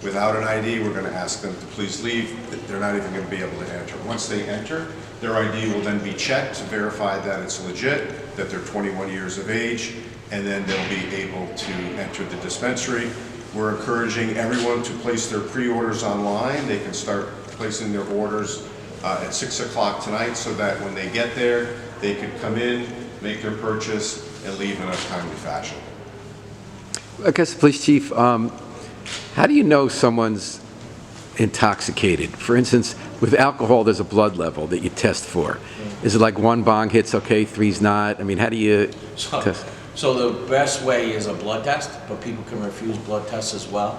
Without an ID, we're going to ask them to please leave. They're not even going to be able to enter. Once they enter, their ID will then be checked to verify that it's legit, that they're 21 years of age, and then they'll be able to enter the dispensary. We're encouraging everyone to place their pre-orders online. They can start placing their orders at 6 o'clock tonight so that when they get there, they could come in, make their purchase, and leave in a timely fashion. I guess, police chief, how do you know someone's intoxicated? For instance, with alcohol, there's a blood level that you test for. Is it like one bong hits okay, three's not? I mean, how do you test? So the best way is a blood test, but people can refuse blood tests as well.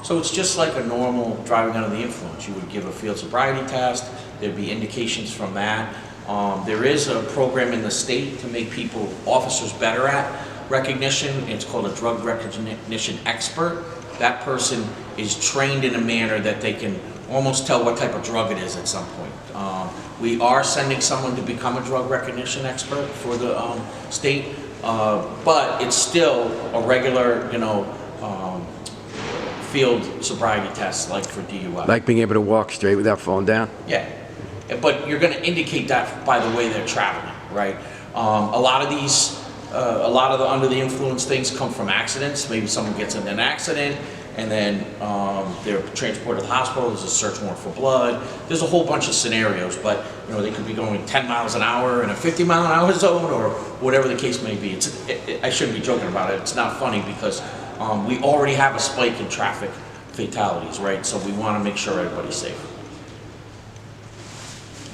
So it's just like a normal driving under the influence. You would give a field sobriety test. There'd be indications from that. There is a program in the state to make people, officers, better at recognition. It's called a drug recognition expert. That person is trained in a manner that they can almost tell what type of drug it is at some point. We are sending someone to become a drug recognition expert for the state, but it's still a regular, field sobriety test, like for DUI. Like being able to walk straight without falling down? Yeah, but you're going to indicate that by the way they're traveling, right? A lot of the under the influence things come from accidents. Maybe someone gets in an accident and then they're transported to the hospital. There's a search warrant for blood. There's a whole bunch of scenarios, but they could be going 10 miles an hour in a 50-mile-an-hour zone or whatever the case may be. I shouldn't be joking about it. It's not funny because we already have a spike in traffic fatalities, right? So we want to make sure everybody's safe.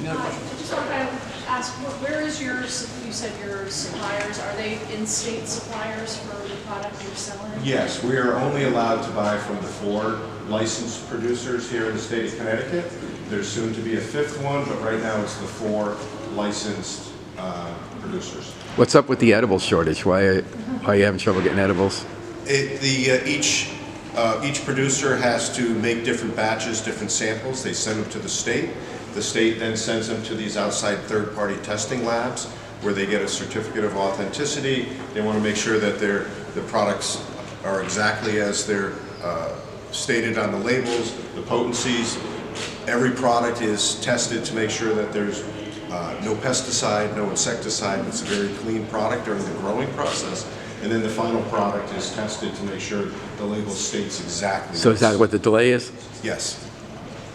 I just want to ask, where is yours? You said your suppliers, are they in-state suppliers for the product you're selling? Yes, we are only allowed to buy from the 4 licensed producers here in the state of Connecticut. There's soon to be a 5th one, but right now it's the 4 licensed producers. What's up with the edible shortage? Why are you having trouble getting edibles? Each producer has to make different batches, different samples. They send them to the state. The state then sends them to these outside third-party testing labs where they get a certificate of authenticity. They want to make sure that the products are exactly as they're stated on the labels, the potencies. Every product is tested to make sure that there's no pesticide, no insecticide. It's a very clean product during the growing process. And then the final product is tested to make sure the label states exactly. So is that what the delay is? Yes.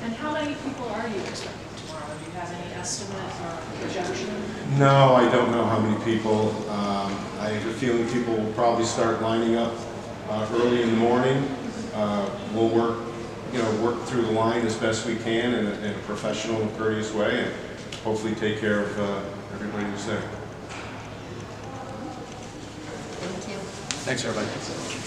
And how many people are you expecting tomorrow? Do you have any estimate or projection? No, I don't know how many people. I have a feeling people will probably start lining up early in the morning. We'll work through the line as best we can in a professional and courteous way, and hopefully take care of everybody who's there. Thank you. Thanks, everybody.